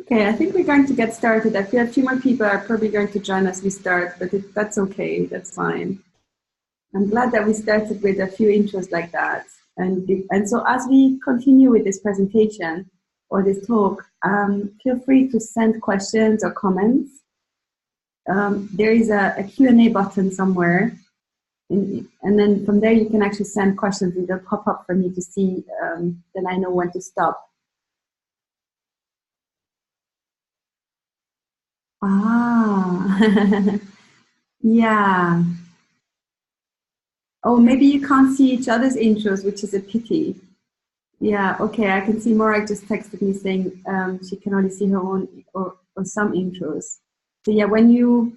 Okay, I think we're going to get started. I feel a few more people are probably going to join as we start, but that's okay. That's fine. I'm glad that we started with a few intros like that. And so as we continue with this presentation or this talk, feel free to send questions or comments. There is a Q&A button somewhere. And then from there, you can actually send questions and they'll pop up for me to see. Then I know when to stop. Ah, yeah. Oh, maybe you can't see each other's intros, which is a pity. Yeah, okay, I can see Morag just texted me saying she can only see her own or some intros. So yeah, when you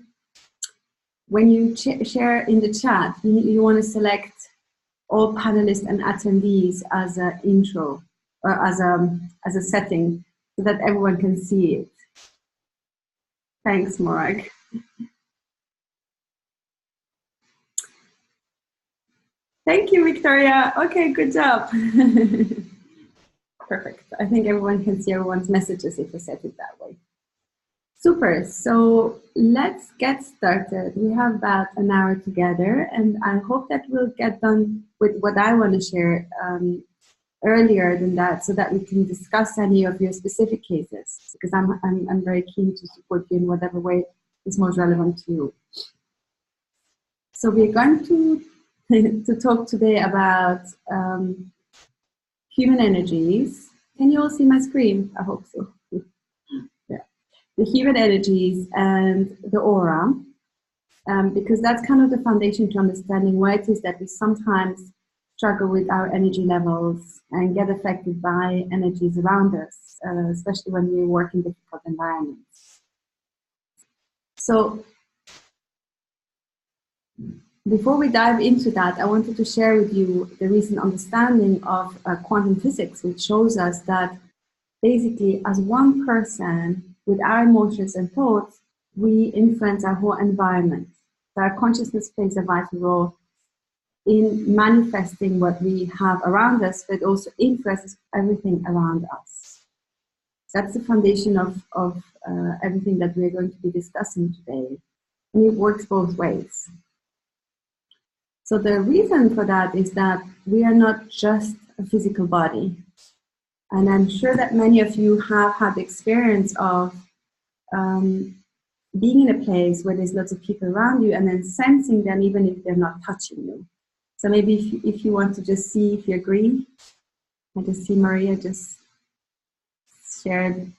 share in the chat, you want to select all panelists and attendees as an intro or as a setting so that everyone can see it. Thanks, Morag. Thank you, Victoria. Okay, good job. Perfect. I think everyone can see everyone's messages if we set it that way. Super. So let's get started. We have about an hour together, and I hope that we'll get done with what I want to share earlier than that, so that we can discuss any of your specific cases, because I'm very keen to support you in whatever way is most relevant to you. So we're going to talk today about human energies. Can you all see my screen? I hope so. Yeah. The human energies and the aura, because that's kind of the foundation to understanding why it is that we sometimes struggle with our energy levels and get affected by energies around us, especially when we work in difficult environments. So before we dive into that, I wanted to share with you the recent understanding of quantum physics, which shows us that basically as one person with our emotions and thoughts, we influence our whole environment. So our consciousness plays a vital role in manifesting what we have around us, but also influences everything around us. That's the foundation of everything that we're going to be discussing today. And it works both ways. So the reason for that is that we are not just a physical body. And I'm sure that many of you have had the experience of being in a place where there's lots of people around you and then sensing them even if they're not touching you. So maybe if you want to just see if you agree. I just see Maria just shared.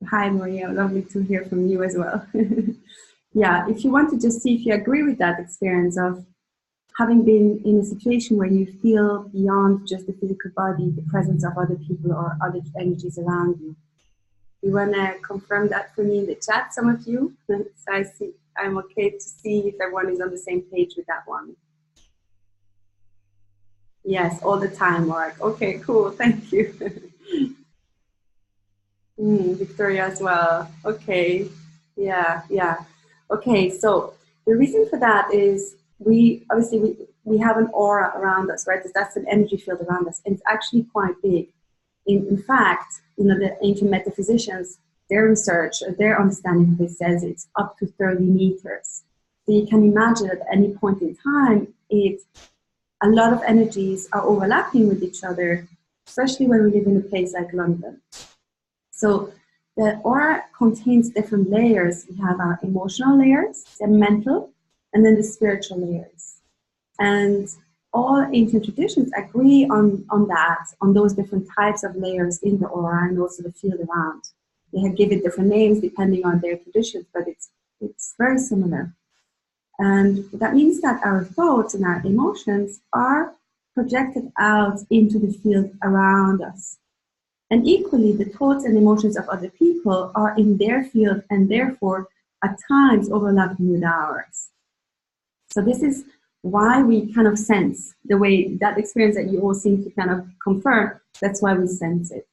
Hi, Maria. Lovely to hear from you as well. Yeah, if you want to just see if you agree with that experience of having been in a situation where you feel beyond just the physical body, the presence of other people or other energies around you. You want to confirm that for me in the chat, some of you? So I see, I'm okay to see if everyone is on the same page with that one. Yes, all the time, Mark. Okay, cool, thank you. Victoria as well. Okay, yeah. Okay, so the reason for that is we have an aura around us, right? That's an energy field around us, and it's actually quite big. In fact, the ancient metaphysicians, their research, their understanding of it says it's up to 30 meters. So you can imagine at any point in time, a lot of energies are overlapping with each other, especially when we live in a place like London. So the aura contains different layers. We have our emotional layers, the mental, and then the spiritual layers. And all ancient traditions agree on those different types of layers in the aura and also the field around. They have given different names depending on their traditions, but it's very similar. And that means that our thoughts and our emotions are projected out into the field around us. And equally, the thoughts and emotions of other people are in their field and therefore at times overlapping with ours. So this is why we kind of sense the way that experience that you all seem to kind of confirm, that's why we sense it.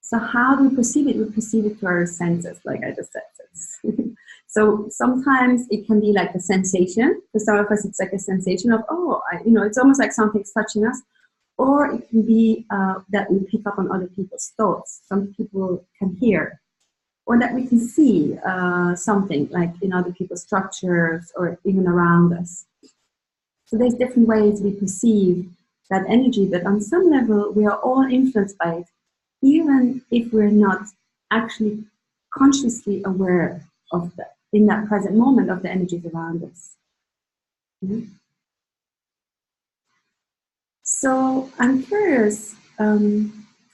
So how do we perceive it? We perceive it through our senses, like I just said. So sometimes it can be like a sensation. For some of us, it's like a sensation of, it's almost like something's touching us. Or it can be that we pick up on other people's thoughts. Some people can hear. or that we can see something like in other people's structures or even around us. So there's different ways we perceive that energy, but on some level we are all influenced by it, even if we're not actually consciously aware of in that present moment of the energies around us. Mm-hmm. So I'm curious,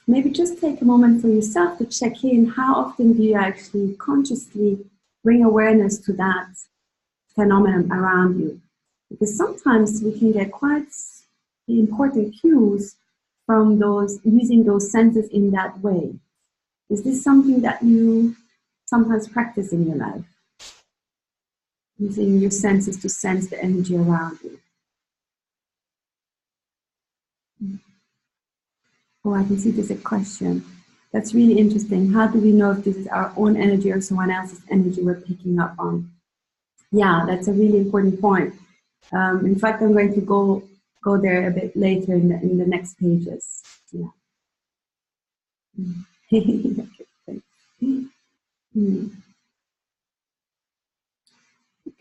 maybe just take a moment for yourself to check in. How often do you actually consciously bring awareness to that phenomenon around you? Because sometimes we can get quite important cues from using those senses in that way. Is this something that you sometimes practice in your life? Using your senses to sense the energy around you. Oh, I can see there's a question. That's really interesting. How do we know if this is our own energy or someone else's energy we're picking up on? Yeah, that's a really important point. In fact, I'm going to go there a bit later in the next pages. Yeah.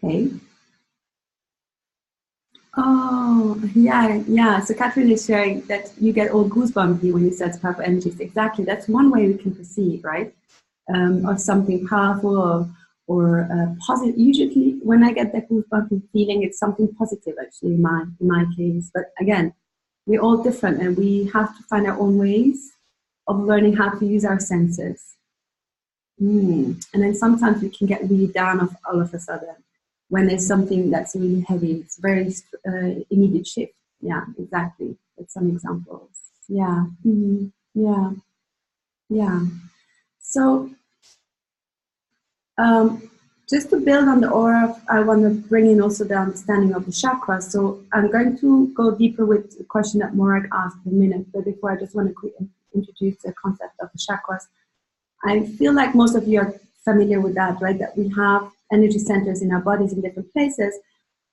Okay. Oh, yeah. So Catherine is sharing that you get all goosebumpy when you sense powerful energies. Exactly. That's one way we can perceive, right? Of something powerful or positive. Usually, when I get that goosebumpy feeling, it's something positive. Actually, in my case. But again, we're all different, and we have to find our own ways of learning how to use our senses. And then sometimes we can get really down all of a sudden when there's something that's really heavy. It's very immediate shift. Yeah, exactly. That's some examples. Yeah. Yeah. Yeah. So just to build on the aura, I want to bring in also the understanding of the chakras. So I'm going to go deeper with the question that Morag asked in a minute, but before I just want to quickly introduce the concept of the chakras. I feel like most of you are familiar with that, right? That we have energy centers in our bodies in different places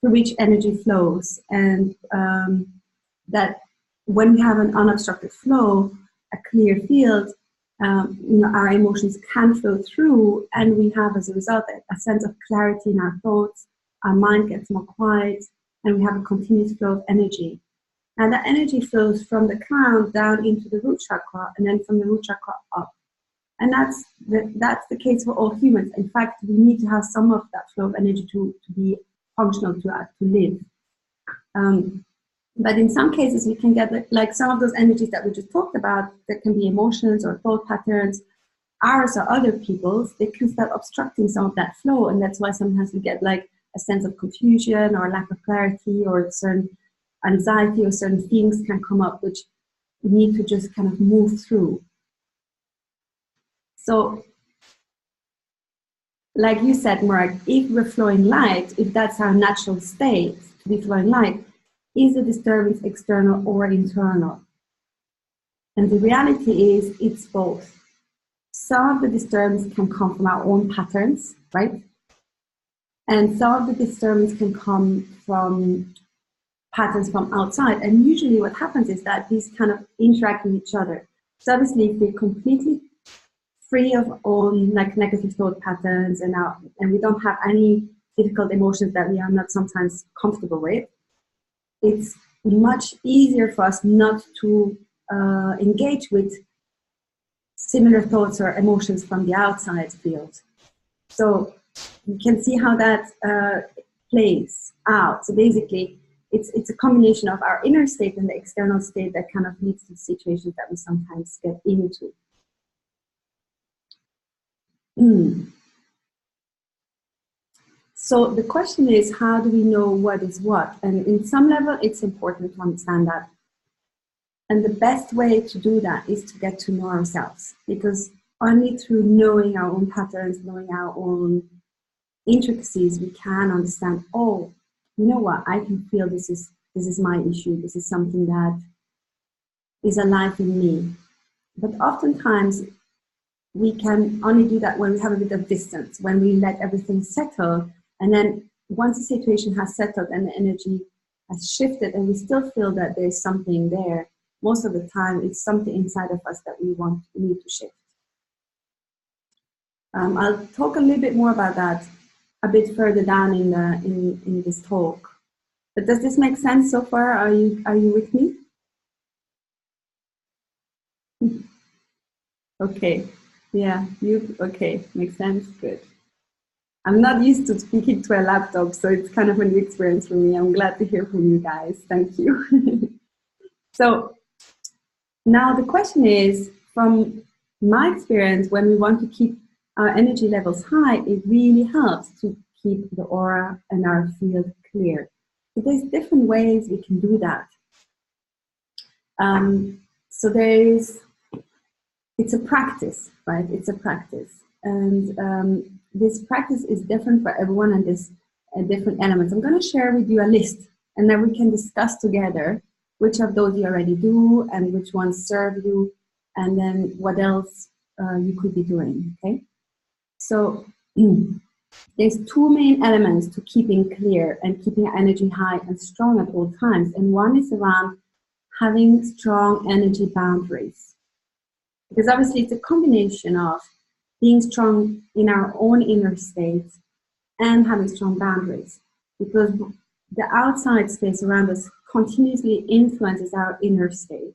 through which energy flows. And that when we have an unobstructed flow, a clear field, our emotions can flow through, and we have, as a result, a sense of clarity in our thoughts. Our mind gets more quiet, and we have a continuous flow of energy. And that energy flows from the crown down into the root chakra, and then from the root chakra up. And that's the case for all humans. In fact, we need to have some of that flow of energy to be functional, to live. But in some cases, we can get like some of those energies that we just talked about, that can be emotions or thought patterns, ours or other people's, they can start obstructing some of that flow. And that's why sometimes we get like a sense of confusion or lack of clarity, or certain anxiety or certain feelings can come up, which we need to just kind of move through. So, like you said, Mark, if we're flowing light, if that's our natural state, to be flowing light, is the disturbance external or internal? And the reality is it's both. Some of the disturbance can come from our own patterns, right? And some of the disturbance can come from patterns from outside. And usually what happens is that these kind of interact with each other. So obviously, if we're completely free of all like negative thought patterns and we don't have any difficult emotions that we are not sometimes comfortable with, it's much easier for us not to engage with similar thoughts or emotions from the outside field. So you can see how that plays out. So basically, it's a combination of our inner state and the external state that kind of leads to situations that we sometimes get into. So the question is, how do we know what is what? And in some level, it's important to understand that. And the best way to do that is to get to know ourselves, because only through knowing our own patterns, knowing our own intricacies, we can understand, oh, you know what, I can feel this is my issue. This is something that is alive in me. But oftentimes, we can only do that when we have a bit of distance, when we let everything settle. And then once the situation has settled and the energy has shifted and we still feel that there's something there, most of the time it's something inside of us that we need to shift. I'll talk a little bit more about that a bit further down in this talk. But does this make sense so far? Are you with me? Okay. Yeah, okay, makes sense. Good. I'm not used to speaking to a laptop, so it's kind of a new experience for me. I'm glad to hear from you guys. Thank you. So now the question is, from my experience, when we want to keep our energy levels high, it really helps to keep the aura and our field clear. So there's different ways we can do that. So it's a practice, right? It's a practice. And this practice is different for everyone, and there's different elements. I'm going to share with you a list, and then we can discuss together which of those you already do and which ones serve you, and then what else you could be doing, okay? So there's two main elements to keeping clear and keeping our energy high and strong at all times. And one is around having strong energy boundaries. Because obviously it's a combination of being strong in our own inner state and having strong boundaries. Because the outside space around us continuously influences our inner state.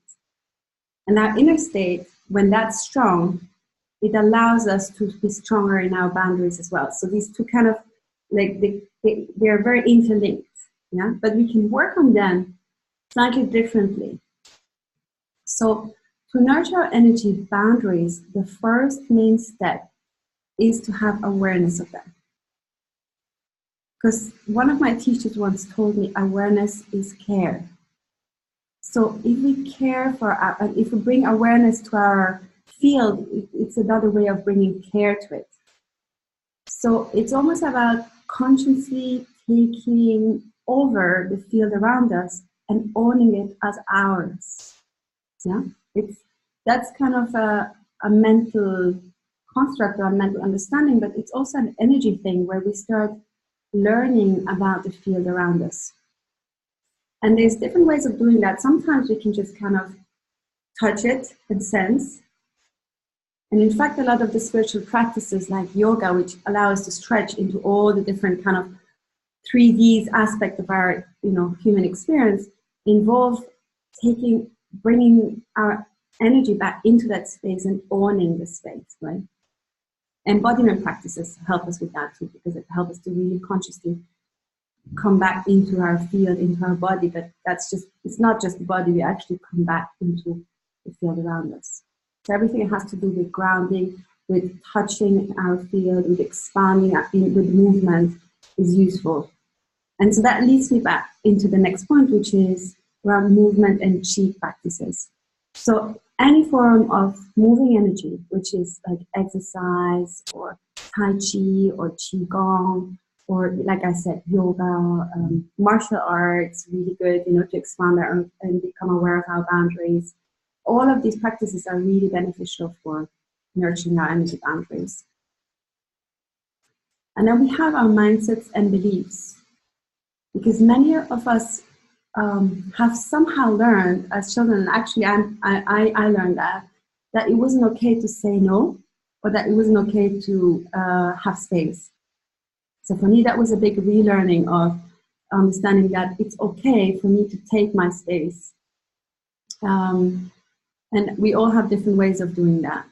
And our inner state, when that's strong, it allows us to be stronger in our boundaries as well. So these two kind of, like, they are very interlinked, yeah? But we can work on them slightly differently. So to nurture our energy boundaries, the first main step is to have awareness of them. Because one of my teachers once told me, awareness is care. So if we care for if we bring awareness to our field, it's another way of bringing care to it. So it's almost about consciously taking over the field around us and owning it as ours. Yeah, that's kind of a mental construct or a mental understanding, but it's also an energy thing where we start learning about the field around us. And there's different ways of doing that. Sometimes we can just kind of touch it and sense. And in fact, a lot of the spiritual practices like yoga, which allow us to stretch into all the different kind of 3D aspect of our, human experience, involve bringing our energy back into that space and owning the space, right? Embodiment practices help us with that too, because it helps us to really consciously come back into our field, into our body. But it's not just the body, we actually come back into the field around us. So everything has to do with grounding, with touching our field, with expanding, with movement is useful. And so that leads me back into the next point, which is around movement and chi practices. So any form of moving energy, which is like exercise or tai chi or qigong, or like I said, yoga, martial arts, really good, to expand and become aware of our boundaries. All of these practices are really beneficial for nurturing our energy boundaries. And then we have our mindsets and beliefs, because many of us have somehow learned as children, and actually I learned that it wasn't okay to say no, or that it wasn't okay to have space. So for me, that was a big relearning of understanding that it's okay for me to take my space. And we all have different ways of doing that.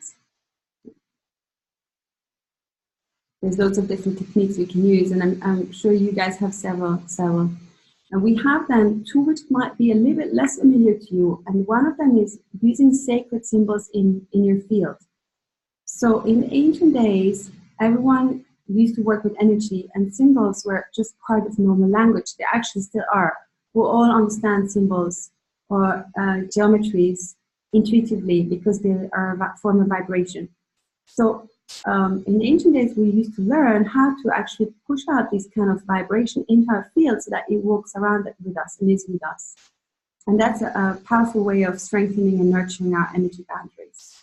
There's loads of different techniques we can use, and I'm sure you guys have several. And we have then two which might be a little bit less familiar to you, and one of them is using sacred symbols in your field. So in ancient days, everyone used to work with energy, and symbols were just part of normal language. They actually still are. We all understand symbols or geometries intuitively because they are a form of vibration. So in ancient days, we used to learn how to actually push out this kind of vibration into our field so that it walks around with us and is with us. And that's a powerful way of strengthening and nurturing our energy boundaries.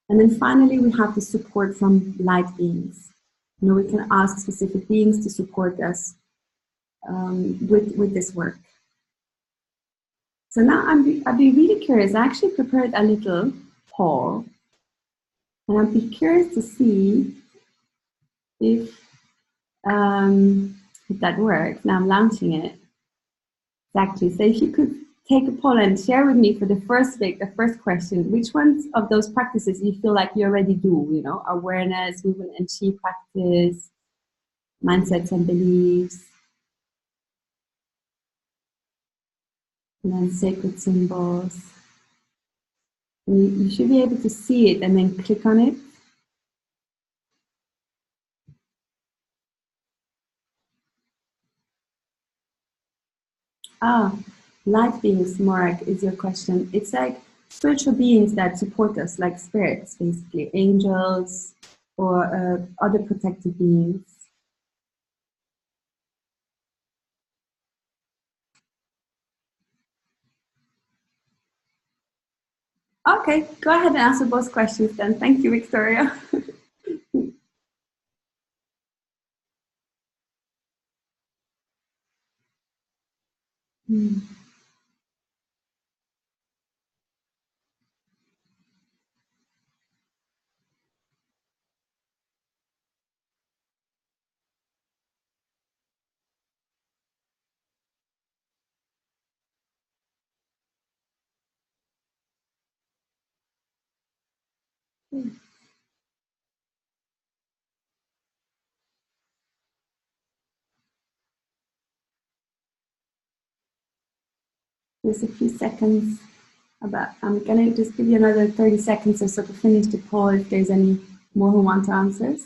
And then finally, we have the support from light beings. We can ask specific beings to support us with this work. So now I'd be really curious. I actually prepared a little poll. And I'd be curious to see if that works. Now I'm launching it. Exactly. So if you could take a poll and share with me for the first week, the first question, which ones of those practices you feel like you already do, you know, awareness, movement and chi practice, mindsets and beliefs, and then sacred symbols. And you should be able to see it and then click on it. Ah, light beings, Mark, is your question. It's like spiritual beings that support us, like spirits, basically, angels or other protective beings. Okay, go ahead and answer both questions then. Thank you, Victoria. Just a few seconds. I'm gonna just give you another 30 seconds or so to finish the poll if there's any more who want answers.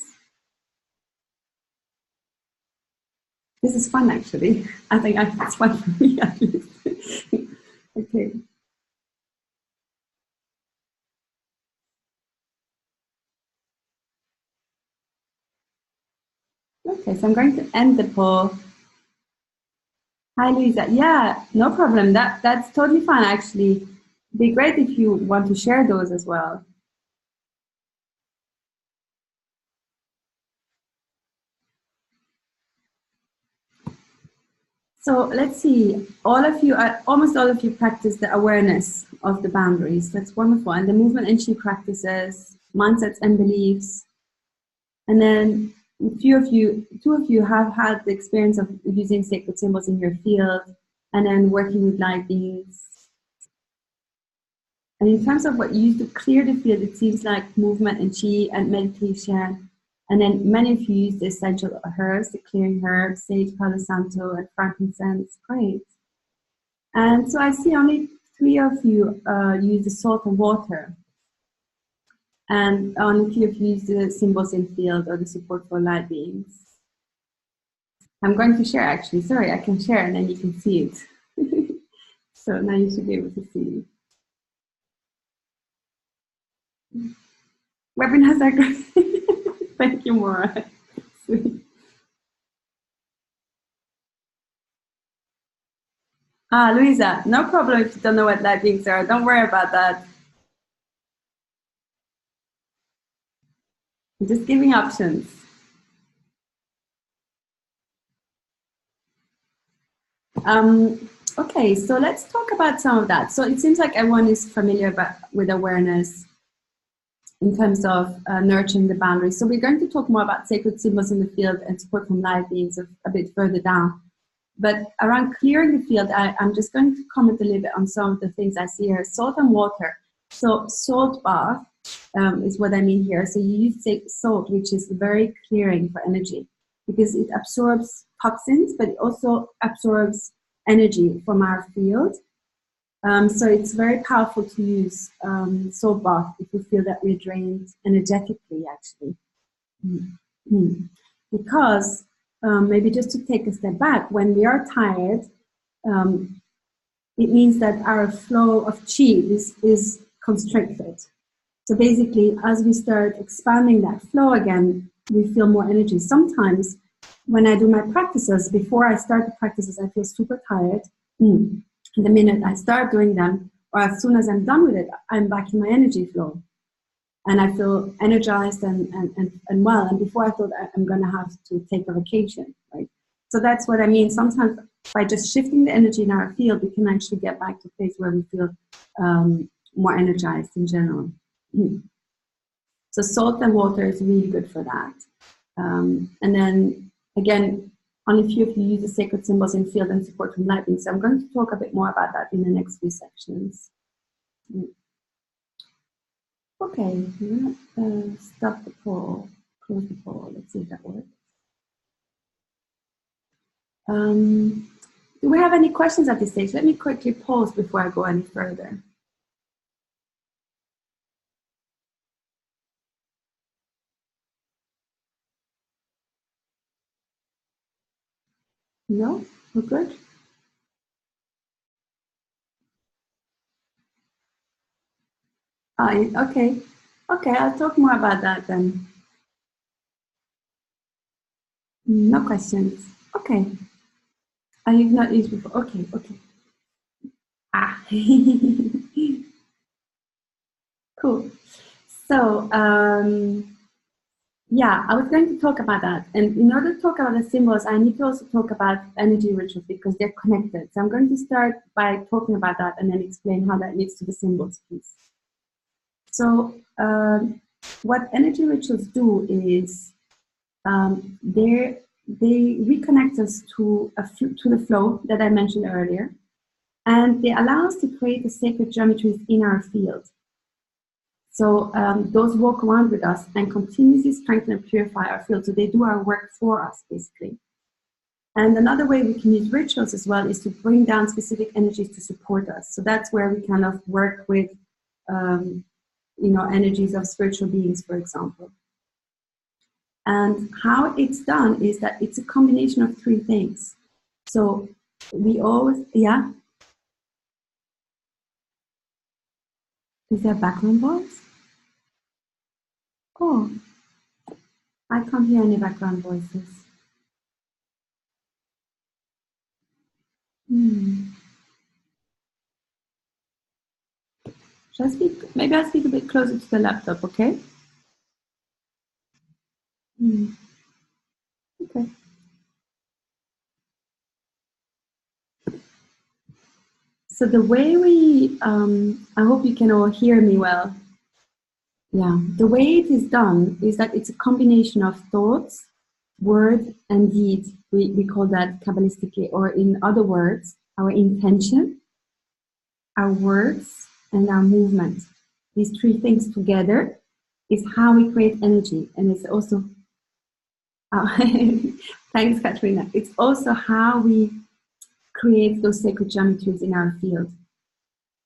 This is fun, actually. I think it's fun for me at least. Okay. Okay, so I'm going to end the poll. Hi, Luisa. Yeah, no problem. That's totally fine, actually. It'd be great if you want to share those as well. So let's see. Almost all of you practice the awareness of the boundaries. That's wonderful. And the movement and chi practices, mindsets and beliefs. And then two of you have had the experience of using sacred symbols in your field and then working with light beings. And in terms of what you use to clear the field, it seems like movement and chi and meditation. And then many of you use the essential herbs, the clearing herbs, sage, palo santo, and frankincense. Great. And so I see only 3 of you use the salt and water. And only 2 of you use the symbols in field or the support for light beings. I'm going to share actually. Sorry, I can share and then you can see it. So now you should be able to see. Webinars are great. Thank you, Maura. Luisa, no problem if you don't know what light beings are. Don't worry about that. I'm just giving options. Okay, so let's talk about some of that. So it seems like everyone is familiar with awareness in terms of nurturing the boundaries. So we're going to talk more about sacred symbols in the field and support from light beings a bit further down. But around clearing the field, I'm just going to comment a little bit on some of the things I see here. Salt and water. So salt bath is what I mean here. So you use salt, which is very clearing for energy because it absorbs toxins, but it also absorbs energy from our field. So it's very powerful to use salt bath if you feel that we're drained energetically, actually. Mm-hmm. Because maybe just to take a step back, when we are tired, it means that our flow of chi is constricted. So basically, as we start expanding that flow again, we feel more energy. Sometimes when I do my practices, before I start the practices, I feel super tired. The minute I start doing them, or as soon as I'm done with it, I'm back in my energy flow. And I feel energized and well. And before I thought I'm going to have to take a vacation, right? So that's what I mean. Sometimes by just shifting the energy in our field, we can actually get back to a place where we feel more energized in general. So salt and water is really good for that. And then again, only few of you use the sacred symbols in field and support from lighting. So I'm going to talk a bit more about that in the next few sections. Okay, I'm going to stop the poll, close the poll. Let's see if that works. Do we have any questions at this stage? Let me quickly pause before I go any further. No? We're good? Okay. Okay, I'll talk more about that then. No questions. Okay. You've not used before. Okay, okay. Ah. Cool. So, yeah, I was going to talk about that. And in order to talk about the symbols, I need to also talk about energy rituals because they're connected. So I'm going to start by talking about that and then explain how that leads to the symbols piece. So what energy rituals do is they reconnect us to the flow that I mentioned earlier, and they allow us to create the sacred geometries in our field. So those walk around with us and continuously strengthen and purify our field. So they do our work for us, basically. And another way we can use rituals as well is to bring down specific energies to support us. So that's where we kind of work with, energies of spiritual beings, for example. And how it's done is that it's a combination of three things. So we always, yeah? Is there background voice? Oh, I can't hear any background voices. Should I speak? Maybe I'll speak a bit closer to the laptop, okay? Okay. So the way we, I hope you can all hear me well. Yeah, the way it is done is that it's a combination of thoughts, word, and deed. We call that Kabbalistically, or in other words, our intention, our words, and our movement. These three things together is how we create energy. And it's also, thanks, Katrina. It's also how we create those sacred geometries in our field.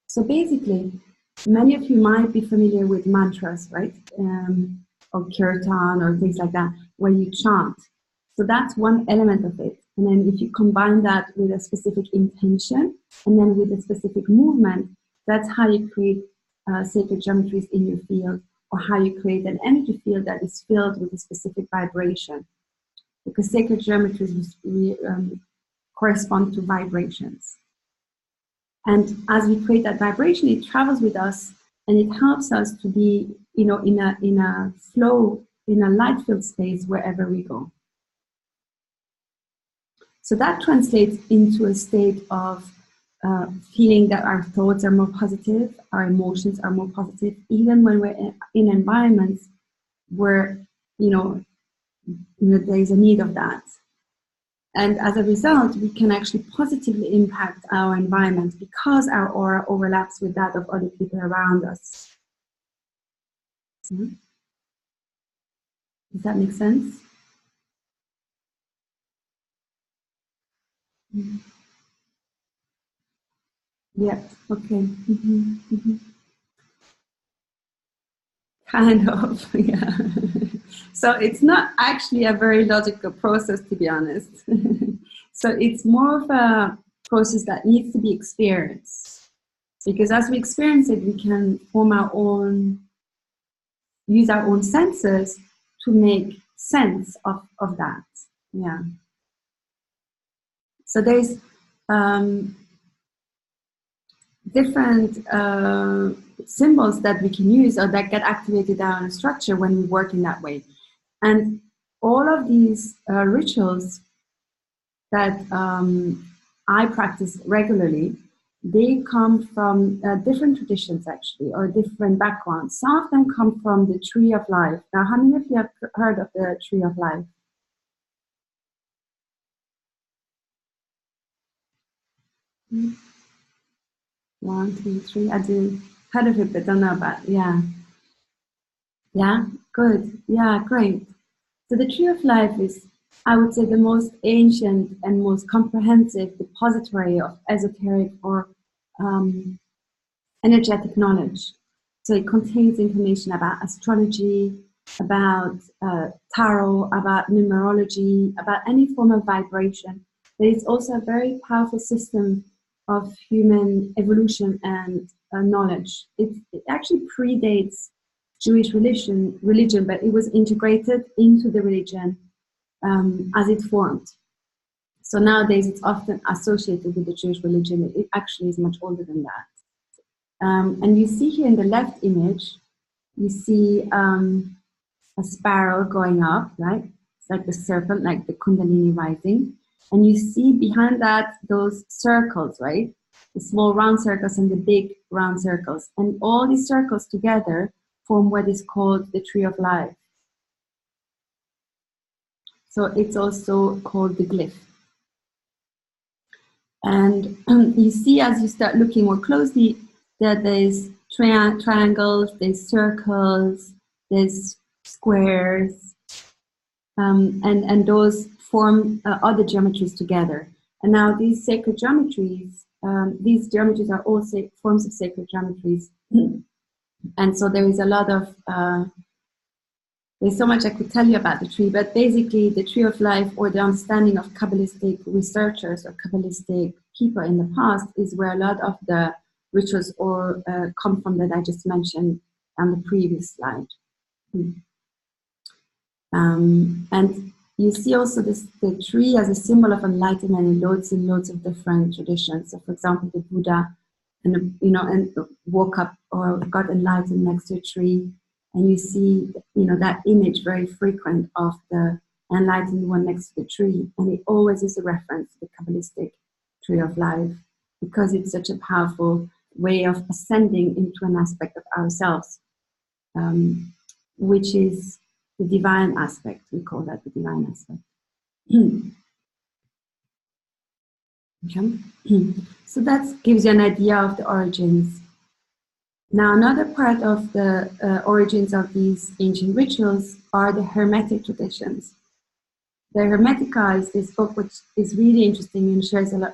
So basically, many of you might be familiar with mantras, right? Or kirtan or things like that, where you chant. So that's one element of it. And then if you combine that with a specific intention and then with a specific movement, that's how you create sacred geometries in your field, or how you create an energy field that is filled with a specific vibration. Because sacred geometries correspond to vibrations. And as we create that vibration, it travels with us and it helps us to be, in a flow, in a light-filled space wherever we go. So that translates into a state of feeling that our thoughts are more positive, our emotions are more positive, even when we're in environments where, there is a need of that. And as a result, we can actually positively impact our environment because our aura overlaps with that of other people around us. Does that make sense? Yeah, okay. Kind of, yeah. So it's not actually a very logical process, to be honest. So it's more of a process that needs to be experienced. Because as we experience it, we can form use our own senses to make sense of that. Yeah. So there's different symbols that we can use or that get activated down a structure when we work in that way. And all of these rituals that I practice regularly they come from different traditions actually, or different backgrounds. Some of them come from the Tree of Life. Now, how many of you have heard of the Tree of Life? One, two, three. I do heard of it, but don't know about. Yeah, yeah, good. Yeah, great. So the Tree of Life is, I would say, the most ancient and most comprehensive depository of esoteric or energetic knowledge. So it contains information about astrology, about tarot, about numerology, about any form of vibration. But it's also a very powerful system of human evolution and knowledge. It actually predates Jewish religion, but it was integrated into the religion as it formed. So nowadays it's often associated with the Jewish religion. It actually is much older than that. And you see here in the left image, you see a spiral going up, right? It's like the serpent, like the Kundalini rising. And you see behind that those circles, right? The small round circles and the big round circles. And all these circles together form what is called the Tree of Life. So it's also called the glyph. And you see, as you start looking more closely, that there's triangles, there's circles, there's squares, and those form other geometries together. And now these sacred geometries, are all forms of sacred geometries. And so there is a lot of, there's so much I could tell you about the tree, but basically the Tree of Life, or the understanding of Kabbalistic researchers or Kabbalistic people in the past, is where a lot of the rituals come from that I just mentioned on the previous slide. And you see also the tree as a symbol of enlightenment in loads and loads of different traditions. So, for example, the Buddha, and woke up or got enlightened next to a tree, and you see that image very frequent of the enlightened one next to the tree, and it always is a reference to the Kabbalistic Tree of Life, because it's such a powerful way of ascending into an aspect of ourselves, which is the divine aspect. We call that the divine aspect. Okay. So that gives you an idea of the origins. Now, another part of the origins of these ancient rituals are the Hermetic Traditions. The Hermetica is this book which is really interesting and shares a lot,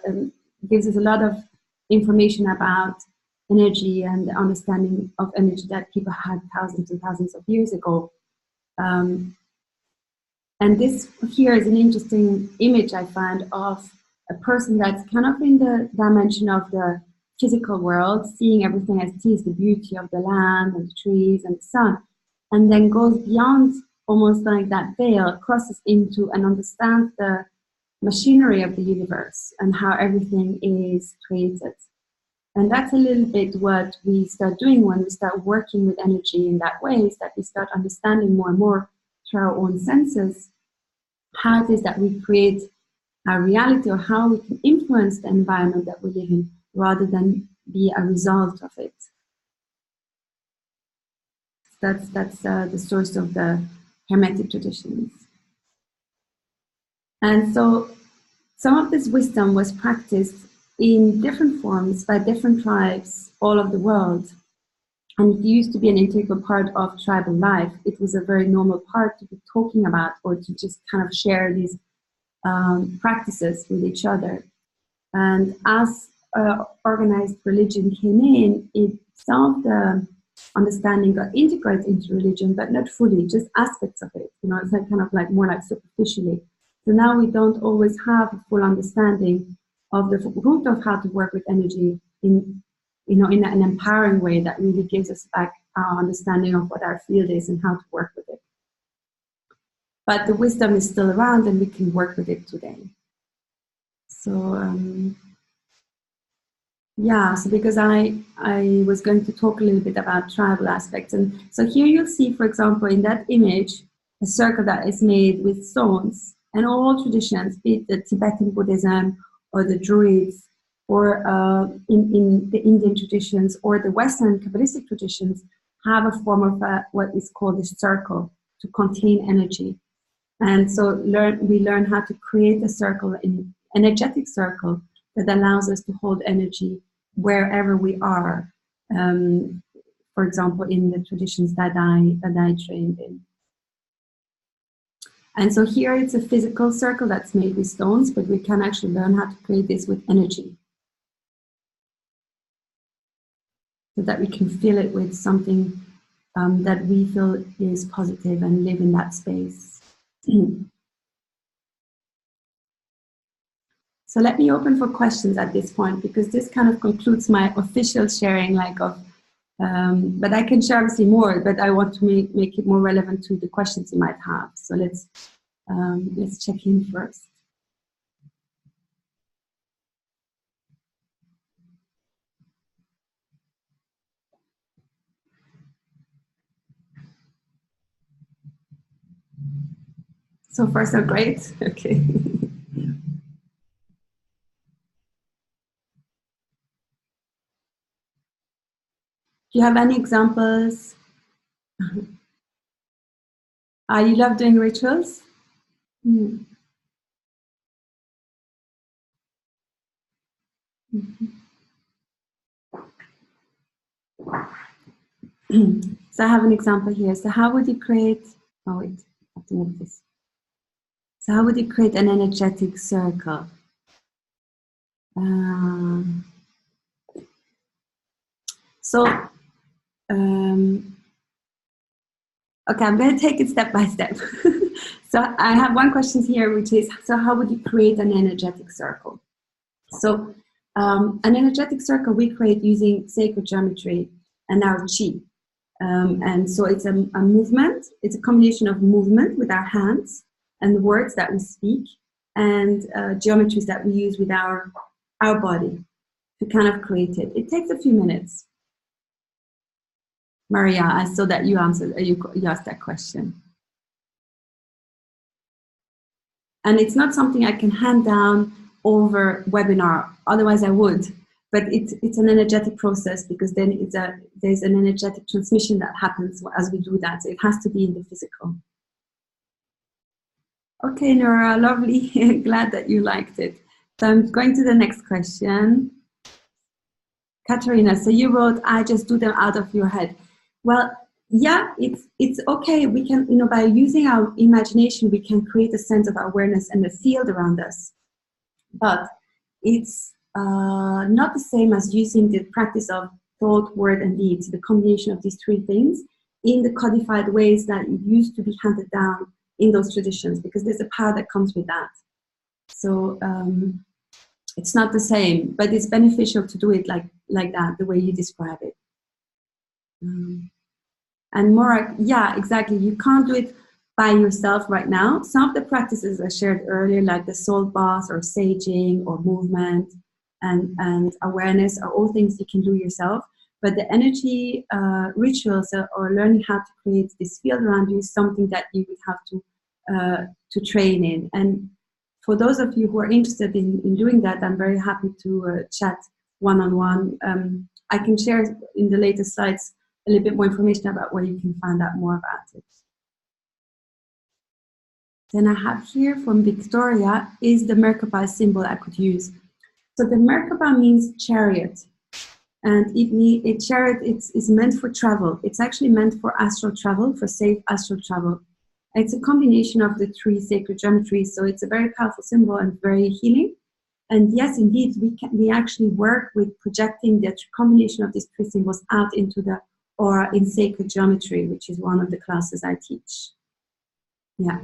gives us a lot of information about energy and the understanding of energy that people had thousands and thousands of years ago. And this here is an interesting image I find of a person that's kind of in the dimension of the physical world, seeing everything as it is, the beauty of the land and the trees and the sun, and then goes beyond, almost like that veil, crosses into and understands the machinery of the universe and how everything is created. And that's a little bit what we start doing when we start working with energy in that way, is that we start understanding more and more through our own senses how it is that we create our reality, or how we can influence the environment that we live in rather than be a result of it. That's the source of the Hermetic traditions. And so some of this wisdom was practiced in different forms by different tribes all over the world. And it used to be an integral part of tribal life. It was a very normal part to be talking about, or to just kind of share these practices with each other. And as organized religion came in, some of the understanding got integrated into religion, but not fully, just aspects of it. It's like kind of like more like superficially. So now we don't always have a full understanding of the root of how to work with energy in an empowering way that really gives us back our understanding of what our field is and how to work with it. But the wisdom is still around, and we can work with it today. So so because I was going to talk a little bit about tribal aspects. And so here you'll see, for example, in that image, a circle that is made with stones, and all traditions, be it the Tibetan Buddhism or the Druids, or in the Indian traditions or the Western Kabbalistic traditions, have a form of what is called a circle to contain energy. And so we learn how to create a circle, an energetic circle that allows us to hold energy wherever we are. For example, in the traditions that I trained in. And so here it's a physical circle that's made with stones, but we can actually learn how to create this with energy, so that we can fill it with something that we feel is positive and live in that space. So let me open for questions at this point, because this kind of concludes my official sharing, but I can share obviously more, but I want to make it more relevant to the questions you might have. So let's check in first. So far, so great. Okay. Do you have any examples? You love doing rituals? Mm. So I have an example here. So how would you create, oh wait, I have to move this. So how would you create an energetic circle? Okay, I'm going to take it step by step. So I have one question here, which is, so how would you create an energetic circle? So an energetic circle we create using sacred geometry and our chi. And so it's a movement. It's a combination of movement with our hands and the words that we speak, and geometries that we use with our body to kind of create it. It takes a few minutes. Maria, I saw that you answered. You asked that question. And it's not something I can hand down over webinar. Otherwise, I would. But it's an energetic process, because then there's an energetic transmission that happens as we do that. So it has to be in the physical. Okay, Nora, lovely. Glad that you liked it. So I'm going to the next question. Katarina, so you wrote, I just do them out of your head. Well, yeah, it's okay. We can, by using our imagination, we can create a sense of awareness and a field around us. But it's not the same as using the practice of thought, word, and deed, the combination of these three things in the codified ways that used to be handed down in those traditions, because there's a power that comes with that. So it's not the same, but it's beneficial to do it like that, the way you describe it. And more, yeah, exactly. You can't do it by yourself right now. Some of the practices I shared earlier, like the salt bath or saging or movement and awareness, are all things you can do yourself. But the energy rituals or learning how to create this field around you is something that you would have to train in. And for those of you who are interested in doing that, I'm very happy to chat one-on-one. I can share in the later slides a little bit more information about where you can find out more about it. Then I have here from Victoria, is the Merkaba symbol I could use? So the Merkaba means chariot. And chariot is meant for travel. It's actually meant for astral travel, for safe astral travel. It's a combination of the three sacred geometries, so it's a very powerful symbol and very healing. And yes, indeed, we actually work with projecting the combination of these three symbols out into the aura in sacred geometry, which is one of the classes I teach. Yeah.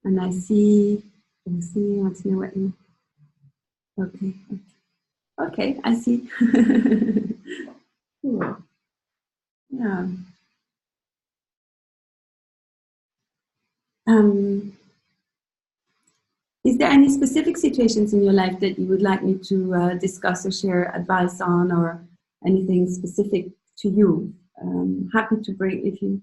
And I see, want to know what you, okay. Okay, I see. Cool. Yeah. Is there any specific situations in your life that you would like me to discuss or share advice on, or anything specific to you? Happy to bring, if you...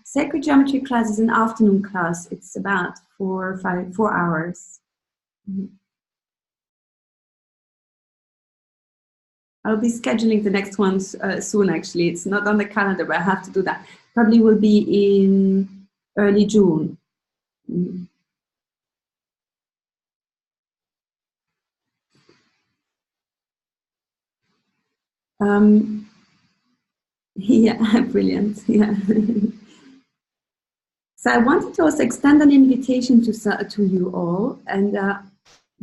Sacred Geometry class is an afternoon class. It's about 4 hours. I'll be scheduling the next ones soon, actually. It's not on the calendar, but I have to do that. Probably will be in early June. Mm. Yeah, brilliant. Yeah. So I wanted to also extend an invitation to you all, and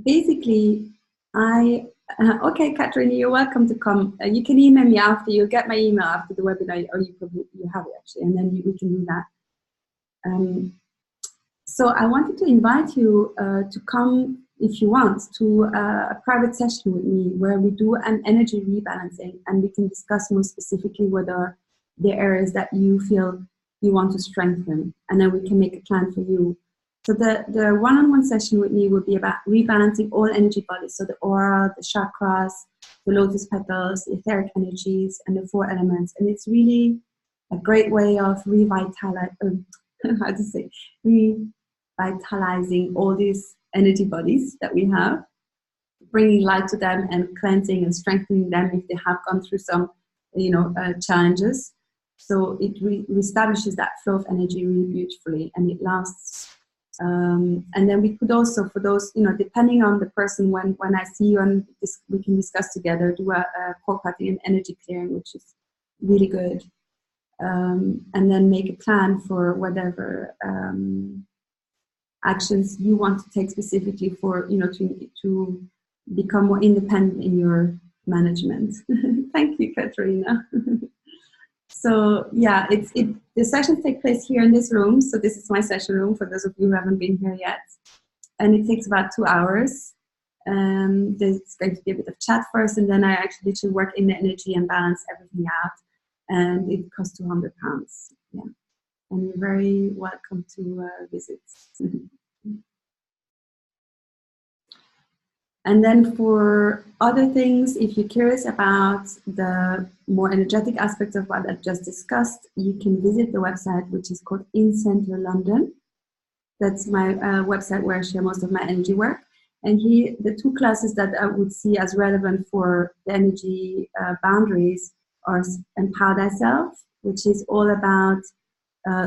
basically, okay, Katrina, you're welcome to come. You can email me after. You'll get my email after the webinar, or you have it actually, and then we can do that. So I wanted to invite you to come, if you want, to a private session with me where we do an energy rebalancing, and we can discuss more specifically what are the areas that you feel you want to strengthen, and then we can make a plan for you. So the one-on-one session with me will be about rebalancing all energy bodies, so the aura, the chakras, the lotus petals, the etheric energies, and the 4 elements. And it's really a great way of revitalizing, how to say, revitalizing all these energy bodies that we have, bringing light to them and cleansing and strengthening them if they have gone through some, challenges. So it reestablishes that flow of energy really beautifully, and it lasts. And then we could also, for those, depending on the person, when I see you and we can discuss together, do a core cutting and energy clearing, which is really good. And then make a plan for whatever actions you want to take specifically for, to become more independent in your management. Thank you, Katrina. So yeah, the sessions take place here in this room. So this is my session room for those of you who haven't been here yet. And it takes about 2 hours. There's going to be a bit of chat first, and then I actually work in the energy and balance everything out. And it costs £200. Yeah, and you're very welcome to visit. And then for other things, if you're curious about the more energetic aspects of what I just discussed, you can visit the website, which is called In Center London. That's my website where I share most of my energy work. And here, the 2 classes that I would see as relevant for the energy boundaries are Empower Thyself, which is all about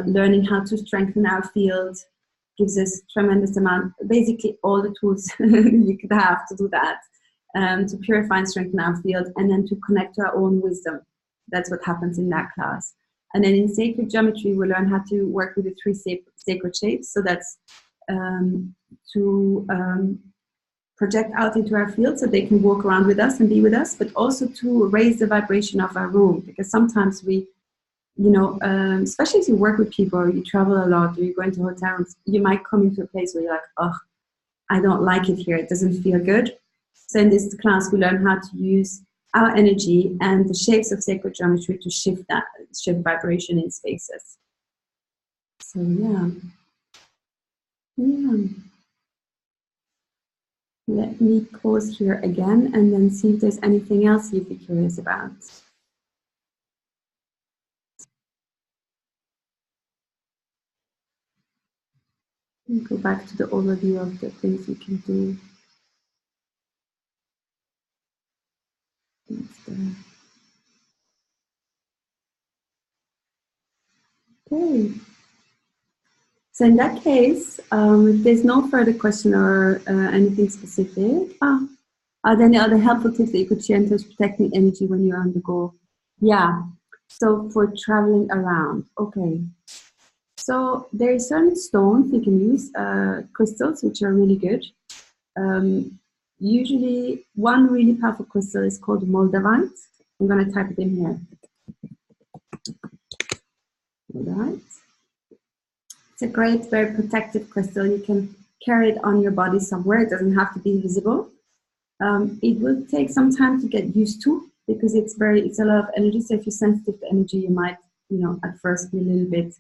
learning how to strengthen our field. Gives us tremendous amount, basically all the tools you could have to do that, to purify and strengthen our field, and then to connect to our own wisdom. That's what happens in that class. And then in Sacred Geometry, we learn how to work with the 3 sacred shapes. So that's to project out into our field so they can walk around with us and be with us, but also to raise the vibration of our room, because sometimes we, especially if you work with people or you travel a lot or you go into hotel rooms, you might come into a place where you're like, oh, I don't like it here. It doesn't feel good. So in this class, we learn how to use our energy and the shapes of sacred geometry to shift vibration in spaces. So yeah. Let me pause here again and then see if there's anything else you'd be curious about. Go back to the overview of the things you can do. Okay. So in that case, if there's no further question or anything specific, are there any other helpful tips that you could share in terms of protecting energy when you're on the go? Yeah. So for traveling around, okay. So there are certain stones you can use, crystals, which are really good. Usually, one really powerful crystal is called Moldavite. I'm going to type it in here. Moldavite. It's a great, very protective crystal. You can carry it on your body somewhere. It doesn't have to be visible. It will take some time to get used to because it's a lot of energy. So if you're sensitive to energy, you might, at first be a little bit.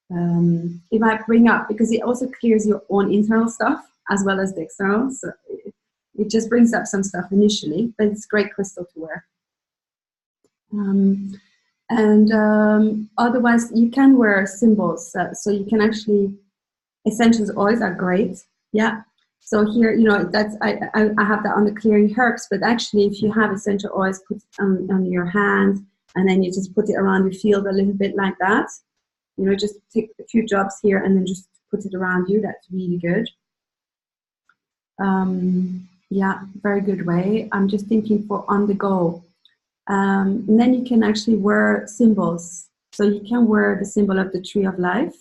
It might bring up because it also clears your own internal stuff as well as the external. So it just brings up some stuff initially, but it's a great crystal to wear. Otherwise, you can wear symbols. So you can actually, essentials oils are great. Yeah. So here, that's I have that on the clearing herbs, but actually if you have essential oils, put it on your hand, and then you just put it around your field a little bit like that. Just take a few drops here and then just put it around you. That's really good. Yeah, very good way. I'm just thinking for on the go. And then you can actually wear symbols. So you can wear the symbol of the tree of life.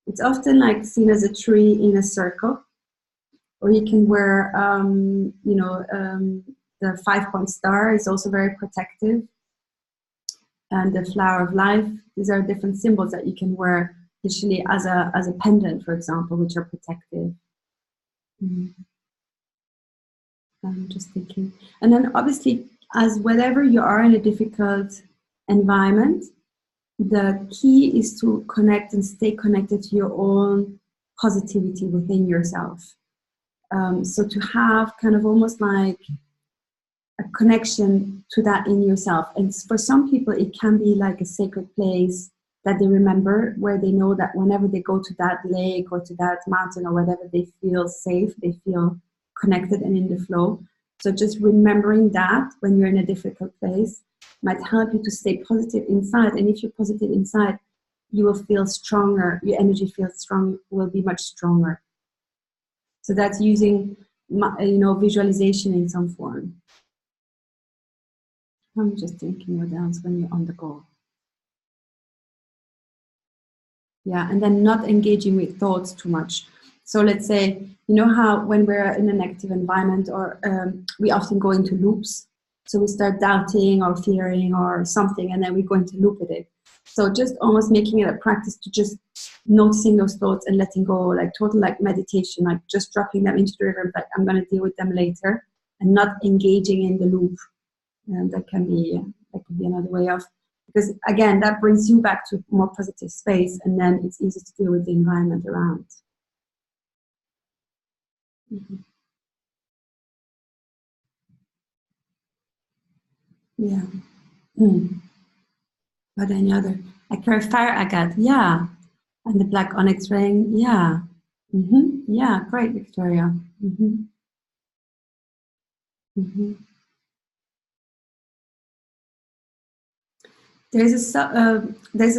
It's often like seen as a tree in a circle. Or you can wear, the 5-point star is also very protective. And the flower of life. These are different symbols that you can wear, usually as a pendant, for example, which are protective. I'm just thinking. And then obviously, as whenever you are in a difficult environment, the key is to connect and stay connected to your own positivity within yourself. So to have kind of almost like a connection to that in yourself. And for some people, it can be like a sacred place that they remember, where they know that whenever they go to that lake or to that mountain or whatever, they feel safe, they feel connected and in the flow. So just remembering that when you're in a difficult place might help you to stay positive inside. And if you're positive inside, you will feel stronger. Your energy feels strong, will be much stronger. So that's using, visualization in some form. I'm just thinking what else when you're on the go. Yeah, and then not engaging with thoughts too much. So let's say, how when we're in a negative environment, or we often go into loops. So we start doubting or fearing or something, and then we go into loop with it. So just almost making it a practice to just noticing those thoughts and letting go, like total like meditation, like just dropping them into the river, like I'm going to deal with them later, and not engaging in the loop. And that can be another way of, because again, that brings you back to a more positive space, and then it's easy to deal with the environment around. Mm-hmm. Yeah. But any other? I carry fire agate, yeah. And the black onyx ring, yeah. Yeah, great, Victoria. There's a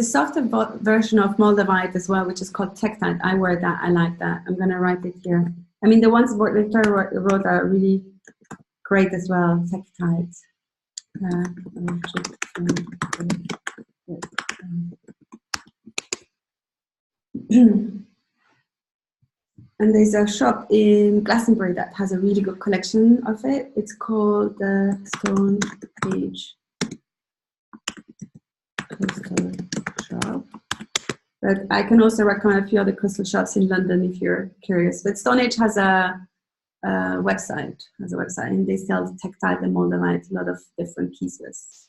softer version of Moldavite as well, which is called Tektite. I wear that. I like that. I'm going to write it here. I mean, the ones Victoria wrote are really great as well. Tektite. And there's a shop in Glastonbury that has a really good collection of it. It's called the Stone Age Crystal Shop. But I can also recommend a few other crystal shops in London if you're curious. But Stone Age has a website, and they sell Tektite and Moldavite, a lot of different pieces.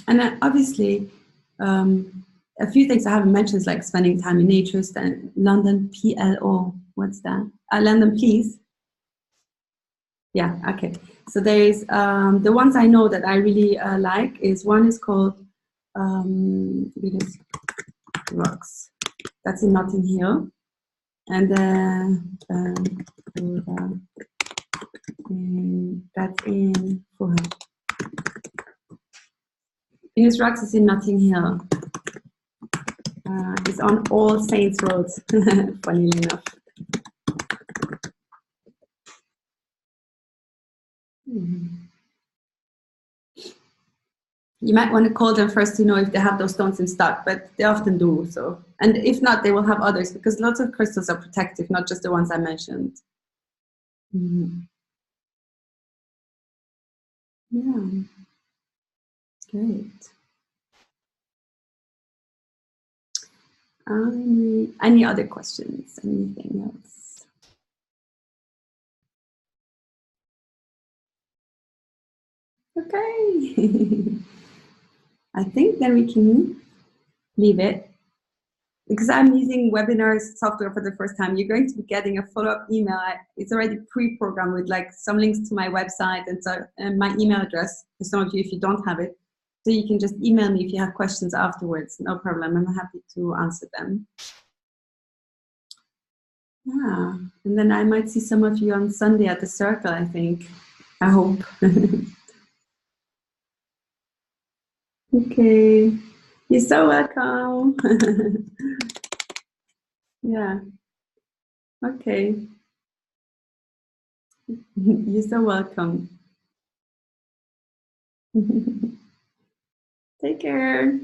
And then obviously, a few things I haven't mentioned is like spending time in nature. London PLO, what's that? London, please. Yeah, okay. So there's the ones I know that I really like is one is called Venus Rocks. That's in Notting Hill, and that's in Fulham. Venus Rocks is in Notting Hill. It's on All Saints Road, funnily enough. You might want to call them first to know if they have those stones in stock, but they often do. So, and if not, they will have others, because lots of crystals are protective, not just the ones I mentioned. Yeah, great. Any other questions? Anything else? Okay. I think then we can leave it. Because I'm using webinar software for the first time, you're going to be getting a follow-up email. It's already pre-programmed with like some links to my website and my email address for some of you if you don't have it. So you can just email me if you have questions afterwards. No problem. I'm happy to answer them. Yeah. And then I might see some of you on Sunday at the circle, I think. I hope. Okay. You're so welcome. Yeah. Okay. You're so welcome. Take care.